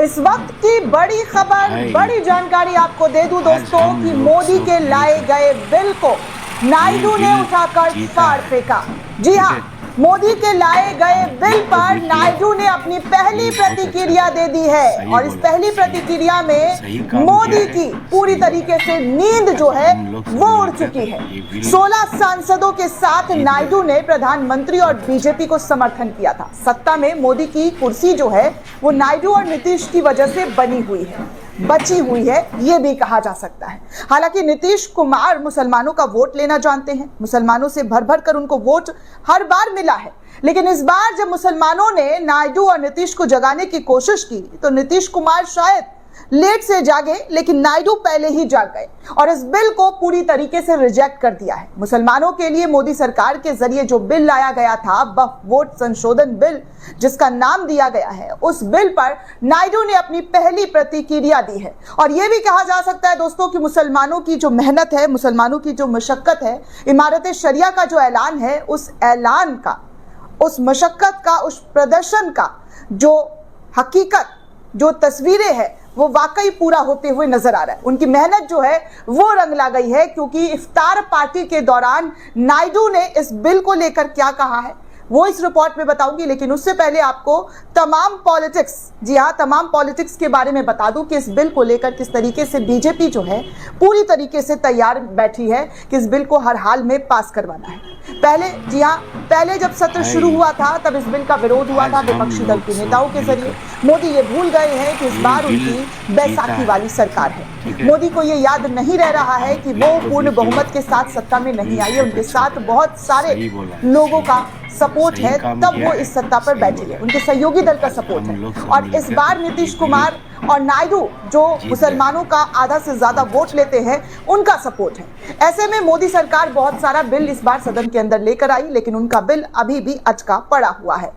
इस वक्त की बड़ी खबर, बड़ी जानकारी आपको दे दूं दोस्तों कि मोदी के लाए गए बिल को नायडू ने उठाकर फाड़ फेंका। जी हाँ, मोदी के लाए गए बिल पर नायडू ने अपनी पहली प्रतिक्रिया दे दी है और इस पहली प्रतिक्रिया में मोदी की पूरी तरीके से नींद जो है वो उड़ चुकी है। 16 सांसदों के साथ नायडू ने प्रधानमंत्री और बीजेपी को समर्थन किया था। सत्ता में मोदी की कुर्सी जो है वो नायडू और नीतीश की वजह से बनी हुई है, बची हुई है, ये भी कहा जा सकता है। हालांकि नीतीश कुमार मुसलमानों का वोट लेना जानते हैं, मुसलमानों से भर भर कर उनको वोट हर बार मिला है, लेकिन इस बार जब मुसलमानों ने नायडू और नीतीश को जगाने की कोशिश की तो नीतीश कुमार शायद लेट से जागे, लेकिन नायडू पहले ही जाग गए और इस बिल को पूरी तरीके से रिजेक्ट कर दिया है। मुसलमानों के लिए मोदी सरकार के जरिए जो बिल लाया गया था, वक्फ बोर्ड संशोधन बिल जिसका नाम दिया गया है, उस बिल पर नायडू ने अपनी पहली प्रतिक्रिया दी है। और यह भी कहा जा सकता है दोस्तों कि मुसलमानों की जो मेहनत है, मुसलमानों की जो मशक्कत है, इमारत शरिया का जो ऐलान है, उस ऐलान का, उस मशक्कत का, उस प्रदर्शन का जो हकीकत, जो तस्वीरें हैं, वो वाकई पूरा होते हुए नजर आ रहा है। उनकी मेहनत जो है वो रंग ला गई है, क्योंकि इफ्तार पार्टी के दौरान नायडू ने इस बिल को लेकर क्या कहा है वो इस रिपोर्ट में बताऊंगी, लेकिन उससे पहले आपको तमाम पॉलिटिक्स, जी हाँ, तमाम पॉलिटिक्स के बारे में बता दूं कि इस बिल को लेकर किस तरीके से बीजेपी जो है पूरी तरीके से तैयार बैठी है कि इस बिल को हर हाल में पास करवाना है। पहले, जी हाँ, पहले जब सत्र शुरू हुआ था तब इस बिल का विरोध हुआ था विपक्षी दल के नेताओं के जरिए। मोदी ये भूल गए हैं कि इस बार उनकी बैसाखी वाली सरकार है। मोदी को ये याद नहीं रह रहा है कि वो पूर्ण बहुमत के साथ सत्ता में नहीं आई है, उनके साथ बहुत सारे लोगों का सपोर्ट है, तब वो इस सत्ता पर बैठी है, उनके सहयोगी दल का सपोर्ट है। और इस बार नीतीश कुमार और नायडू जो मुसलमानों का आधा से ज्यादा वोट लेते हैं, उनका सपोर्ट है। ऐसे में मोदी सरकार बहुत सारा बिल इस बार सदन के अंदर लेकर आई, लेकिन उनका बिल अभी भी अटका पड़ा हुआ है,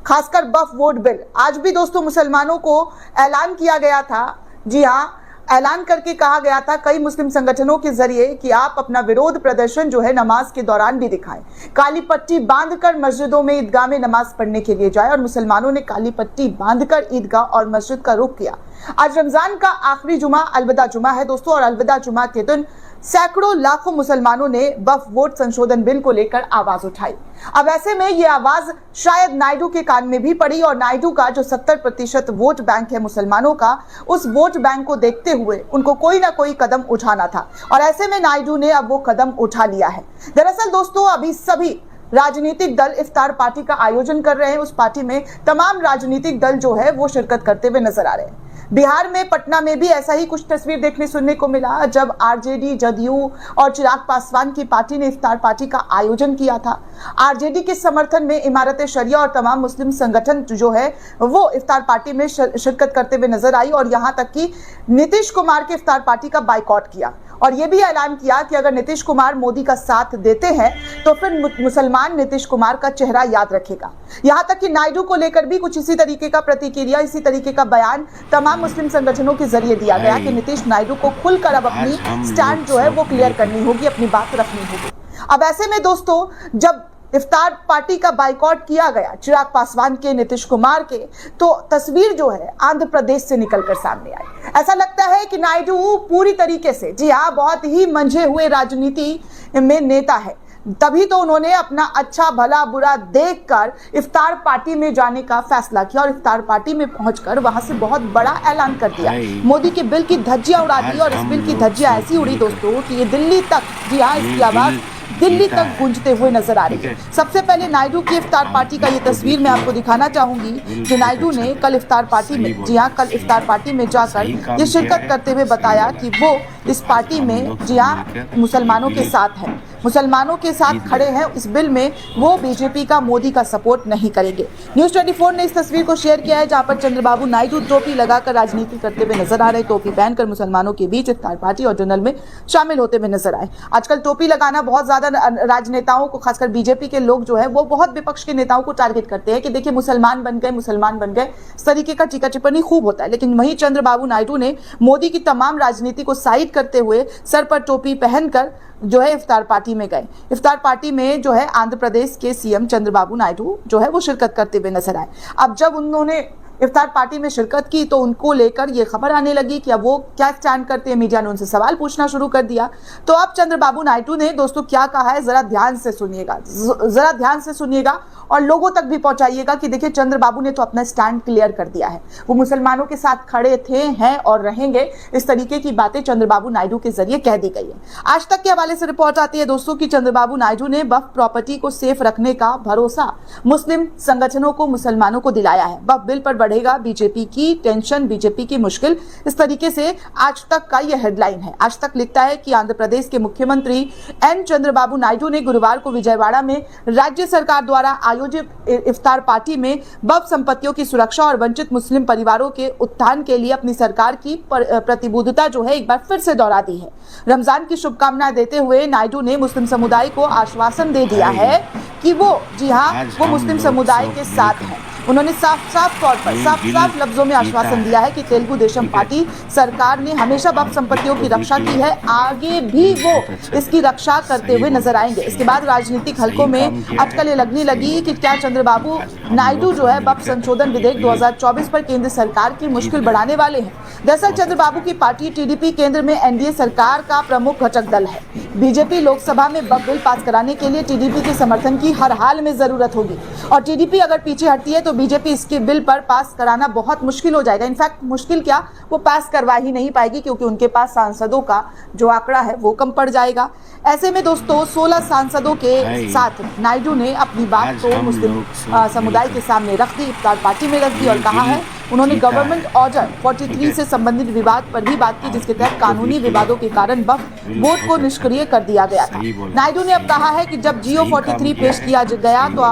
खासकर वक्फ बोर्ड बिल। आज भी दोस्तों मुसलमानों को ऐलान किया गया था, जी हाँ, ऐलान करके कहा गया था कई मुस्लिम संगठनों के जरिए कि आप अपना विरोध प्रदर्शन जो है नमाज के दौरान भी दिखाएं। काली पट्टी बांधकर मस्जिदों में, ईदगाह में नमाज पढ़ने के लिए जाए, और मुसलमानों ने काली पट्टी बांधकर ईदगाह और मस्जिद का रुख किया। आज रमजान का आखिरी जुमा अलविदा जुमा है दोस्तों, और अलविदा जुमा के दिन सैकड़ों लाखों मुसलमानों ने वक्फ बोर्ड संशोधन बिल को लेकर आवाज उठाई। अब ऐसे में ये आवाज शायद नायडू के कान में भी पड़ी, और नायडू का जो 70% वोट बैंक है मुसलमानों का, उस वोट बैंक को देखते हुए उनको कोई ना कोई कदम उठाना था, और ऐसे में नायडू ने अब वो कदम उठा लिया है। दरअसल दोस्तों अभी सभी राजनीतिक दल इफ्तार पार्टी का आयोजन कर रहे हैं। उस पार्टी में तमाम राजनीतिक दल जो है वो शिरकत करते हुए नजर आ रहे हैं। बिहार में, पटना में भी ऐसा ही कुछ तस्वीर देखने सुनने को मिला, जब आरजेडी, जदयू और चिराग पासवान की पार्टी ने इफ्तार पार्टी का आयोजन किया था। आरजेडी के समर्थन में इमारत शरिया और तमाम मुस्लिम संगठन जो है वो इफ्तार पार्टी में शिरकत करते हुए नजर आई, और यहां तक कि नीतीश कुमार के इफ्तार पार्टी का बाइकआउट किया, और यह भी ऐलान किया कि अगर नीतीश कुमार मोदी का साथ देते हैं तो फिर मुसलमान नीतीश कुमार का चेहरा याद रखेगा। यहां तक कि नायडू को लेकर भी कुछ इसी तरीके का प्रतिक्रिया, इसी तरीके का बयान तमाम मुस्लिम संगठनों के जरिए दिया गया कि नीतीश नायडू को खुलकर अब अपनी स्टैंड जो है वो क्लियर करनी होगी, अपनी बात रखनी होगी। अब ऐसे में दोस्तों जब इफ्तार पार्टी का बाइकआउट किया गया चिराग पासवान के, नीतीश कुमार के, तो तस्वीर जो है आंध्र प्रदेश से निकलकर सामने आई। ऐसा लगता है कि नायडू पूरी तरीके से, जी हाँ, बहुत ही मंझे हुए राजनीति में नेता है, तभी तो उन्होंने अपना अच्छा भला बुरा देखकर इफ्तार पार्टी में जाने का फैसला किया, और इफ्तार पार्टी में पहुंचकर वहां से बहुत बड़ा ऐलान कर दिया। मोदी के बिल की धज्जियां उड़ा दी, और इस बिल की धज्जियां ऐसी उड़ी दोस्तों कि ये दिल्ली तक, जी हाँ, इसकी आवाज दिल्ली तक गूंजते हुए नजर आ रही है। सबसे पहले नायडू की इफ्तार पार्टी का ये तस्वीर मैं आपको दिखाना चाहूंगी कि नायडू ने कल इफ्तार पार्टी में, जी हाँ, कल इफ्तार पार्टी में जाकर ये शिरकत करते हुए बताया कि वो इस पार्टी में, जी हाँ, मुसलमानों के साथ है, मुसलमानों के साथ खड़े हैं। इस बिल में वो बीजेपी का, मोदी का सपोर्ट नहीं करेंगे। न्यूज़ 24 ने इस तस्वीर को शेयर किया है जहां पर चंद्रबाबू नायडू टोपी लगाकर राजनीति करते हुए नजर आ रहे, टोपी पहनकर मुसलमानों के बीच इफ्तार पार्टी और जनरल में शामिल होते हुए नजर आए। आजकल टोपी लगाना बहुत ज्यादा राजनेताओं को, खासकर बीजेपी के लोग जो है वो बहुत विपक्ष के नेताओं को टारगेट करते हैं कि देखिए मुसलमान बन गए, मुसलमान बन गए, इस तरीके का टीका टिप्पणी खूब होता है। लेकिन वहीं चंद्रबाबू नायडू ने मोदी की तमाम राजनीति को साइड करते हुए सर पर टोपी पहनकर जो है इफ्तार पार्टी में गए। इफ्तार पार्टी में जो है आंध्र प्रदेश के सीएम चंद्रबाबू नायडू जो है वो शिरकत करते हुए नजर आए। अब जब उन्होंने इफ्तार पार्टी में शिरकत की तो उनको लेकर ये खबर आने लगी कि अब वो क्या स्टैंड करते हैं। मीडिया ने उनसे सवाल पूछना शुरू कर दिया। तो अब चंद्रबाबू नायडू ने दोस्तों क्या कहा है, जरा ध्यान से सुनिएगा, जरा ध्यान से सुनिएगा और लोगों तक भी पहुंचाइएगा कि देखिए चंद्रबाबू ने तो अपना स्टैंड क्लियर कर दिया है। वो मुसलमानों के साथ खड़े थे, हैं और रहेंगे। इस तरीके की बातें चंद्रबाबू नायडू के जरिए कह दी गई है। आज तक के हवाले से रिपोर्ट आती है दोस्तों कि चंद्रबाबू नायडू ने वक्फ प्रॉपर्टी को सेफ रखने का भरोसा मुस्लिम संगठनों को, मुसलमानों को दिलाया है। वक्फ बिल पर बढ़ेगा बीजेपी की टेंशन, बीजेपी की मुश्किल। इस तरीके से आज तक का यह हेडलाइन है। आज तक लिखता है कि आंध्र प्रदेश के मुख्यमंत्री एन चंद्रबाबू नायडू ने गुरुवार को विजयवाड़ा में राज्य सरकार द्वारा आयोजित इफ्तार पार्टी में वक्फ संपत्तियों की सुरक्षा और वंचित मुस्लिम परिवारों के उत्थान के लिए अपनी सरकार की प्रतिबद्धता जो है एक बार फिर से दोहरा दी है। रमजान की शुभकामनाएं देते हुए नायडू ने मुस्लिम समुदाय को आश्वासन दे दिया है कि वो, जी हाँ, वो मुस्लिम समुदाय के साथ हैं। उन्होंने साफ तौर पर साफ लफ्जों में आश्वासन दिया है कि तेलुगु देशम पार्टी सरकार ने हमेशा वक्फ संपत्तियों की रक्षा की है, आगे भी वो इसकी रक्षा करते हुए नजर आएंगे। इसके बाद राजनीतिक हलकों में अटकलें लगने लगी कि क्या चंद्रबाबू नायडू जो है वक्फ संशोधन विधेयक 2024 पर केंद्र सरकार की मुश्किल बढ़ाने वाले हैं। दरअसल चंद्रबाबू की पार्टी टीडीपी केंद्र में एनडीए सरकार का प्रमुख घटक दल है। बीजेपी लोकसभा में वक्फ बिल पास कराने के लिए टीडीपी के समर्थन की हर हाल में जरूरत होगी और टीडीपी अगर पीछे हटती है तो बीजेपी इसके बिल पर पास कराना बहुत मुश्किल हो जाएगा। इनफैक्ट मुश्किल क्या, वो पास करवा ही नहीं पाएगी क्योंकि उनके पास सांसदों का जो आंकड़ा है वो कम पड़ जाएगा। ऐसे में दोस्तों 16 सांसदों के साथ नायडू ने अपनी बात तो मुस्लिम समुदाय के सामने रख दी, इफ्तार पार्टी में रख दी और कहा है, उन्होंने गवर्नमेंट ऑर्डर 43 से संबंधित विवाद पर भी बात की जिसके तहत कानूनी विवादों के कारण वक्फ बोर्ड को निष्क्रिय कर दिया गया था। नायडू ने अब कहा है कि जब जियो 43 पेश किया गया तो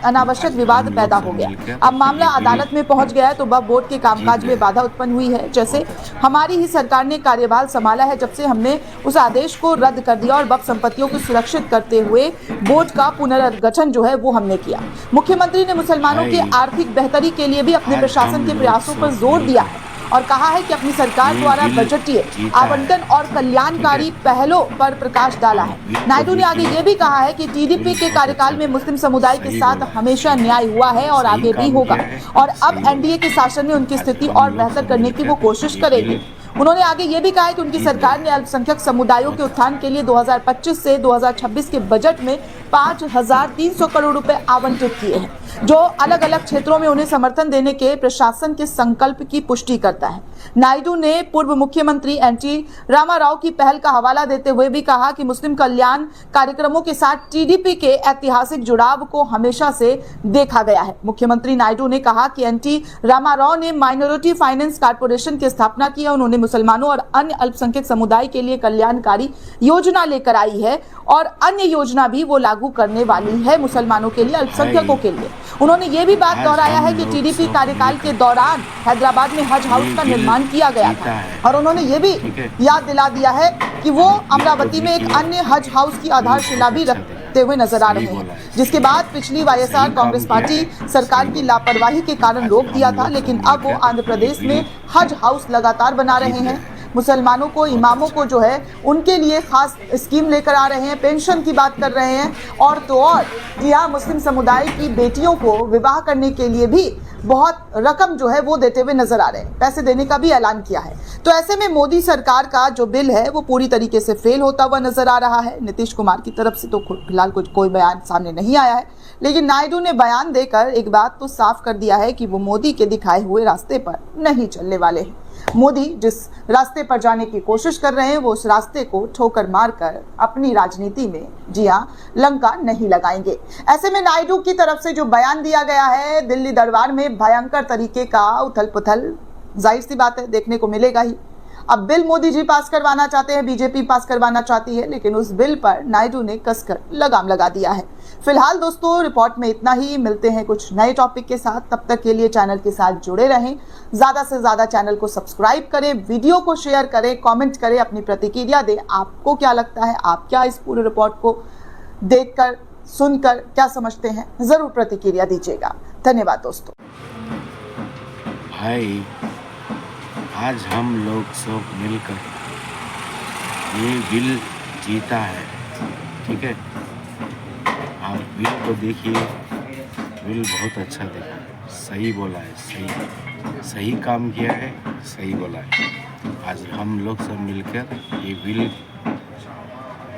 अनावश्यक विवाद पैदा हो गया। अब मामला अदालत में पहुंच गया है तो वक्फ बोर्ड के कामकाज में बाधा उत्पन्न हुई है। जैसे हमारी ही सरकार ने कार्यभार संभाला है, जब से हमने उस आदेश को रद्द कर दिया और वक्फ संपत्तियों को सुरक्षित करते हुए बोर्ड का पुनर्गठन जो है वो हमने किया। मुख्यमंत्री ने मुसलमानों की आर्थिक बेहतरी के लिए भी अपने प्रशासन के प्रयासों पर जोर दिया है और कहा है कि अपनी सरकार द्वारा बजटीय आवंटन और कल्याणकारी पहलों पर प्रकाश डाला है। नायडू ने आगे ये भी कहा है कि टीडीपी के कार्यकाल में मुस्लिम समुदाय के साथ हमेशा न्याय हुआ है और आगे भी होगा और अब एनडीए के शासन में उनकी स्थिति और बेहतर करने की वो कोशिश करेगी। उन्होंने आगे ये भी कहा है कि उनकी सरकार ने अल्पसंख्यक समुदायों के उत्थान के लिए 2025 से 2026 के बजट में 5,300 करोड़ रुपए आवंटित किए हैं, जो अलग अलग क्षेत्रों में उन्हें समर्थन देने के प्रशासन के संकल्प की पुष्टि करता है। नायडू ने पूर्व मुख्यमंत्री एनटी रामाराव की पहल का हवाला देते हुए भी कहा कि मुस्लिम कल्याण कार्यक्रमों के साथ टीडीपी के ऐतिहासिक जुड़ाव को हमेशा से देखा गया है। मुख्यमंत्री नायडू ने कहा कि एनटी रामाराव ने माइनॉरिटी फाइनेंस कॉर्पोरेशन की स्थापना की है। उन्होंने मुसलमानों और अन्य अल्पसंख्यक समुदाय के लिए कल्याणकारी योजना लेकर आई है और अन्य योजना भी वो लागू करने वाली है मुसलमानों के लिए, अल्पसंख्यकों के लिए। उन्होंने ये भी बात दोहराया है कि टीडीपी कार्यकाल के दौरान हैदराबाद में हज हाउस का निर्माण किया गया था और उन्होंने ये भी याद दिला दिया है कि वो अमरावती में एक अन्य हज हाउस की आधारशिला भी रखते हुए नजर आ रहे हैं, जिसके बाद पिछली वाईएसआर कांग्रेस पार्टी सरकार की लापरवाही के कारण रोक दिया था, लेकिन अब वो आंध्र प्रदेश में हज हाउस लगातार बना रहे हैं। मुसलमानों को, इमामों को जो है उनके लिए खास स्कीम लेकर आ रहे हैं, पेंशन की बात कर रहे हैं और तो और यहाँ मुस्लिम समुदाय की बेटियों को विवाह करने के लिए भी बहुत रकम जो है वो देते हुए नजर आ रहे हैं, पैसे देने का भी ऐलान किया है। तो ऐसे में मोदी सरकार का जो बिल है वो पूरी तरीके से फेल होता हुआ नजर आ रहा है। नीतीश कुमार की तरफ से तो फिलहाल कोई बयान सामने नहीं आया है, लेकिन नायडू ने बयान देकर एक बात तो साफ कर दिया है कि वो मोदी के दिखाए हुए रास्ते पर नहीं चलने वाले हैं। मोदी जिस रास्ते पर जाने की कोशिश कर रहे हैं वो उस रास्ते को ठोकर मारकर अपनी राजनीति में, जी हाँ, लंका नहीं लगाएंगे। ऐसे में नायडू की तरफ से जो बयान दिया गया है, दिल्ली दरबार में भयंकर तरीके का उथल पुथल जाहिर सी बात है देखने को मिलेगा ही। अब बिल मोदी जी पास करवाना चाहते हैं, बीजेपी पास करवाना चाहती है, लेकिन उस बिल पर नायडू ने कसकर लगाम लगा दिया है। फिलहाल दोस्तों रिपोर्ट में इतना ही, मिलते हैं कुछ नए टॉपिक के साथ। तब तक के लिए चैनल के साथ जुड़े रहें, ज्यादा से ज्यादा चैनल को सब्सक्राइब करें, वीडियो को शेयर करें, कमेंट करें, अपनी प्रतिक्रिया दें। आपको क्या लगता है, आप क्या इस पूरे रिपोर्ट को देखकर सुनकर क्या समझते हैं, जरूर प्रतिक्रिया दीजिएगा। धन्यवाद दोस्तों। भाई आज हम लोग सब मिलकर ये बिल जीता है, ठीक है। आप बिल को देखिए, बिल बहुत अच्छा दिखा है। सही बोला है, सही सही काम किया है, सही बोला है। आज हम लोग सब मिलकर ये बिल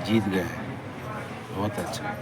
जीत गए हैं, बहुत अच्छा।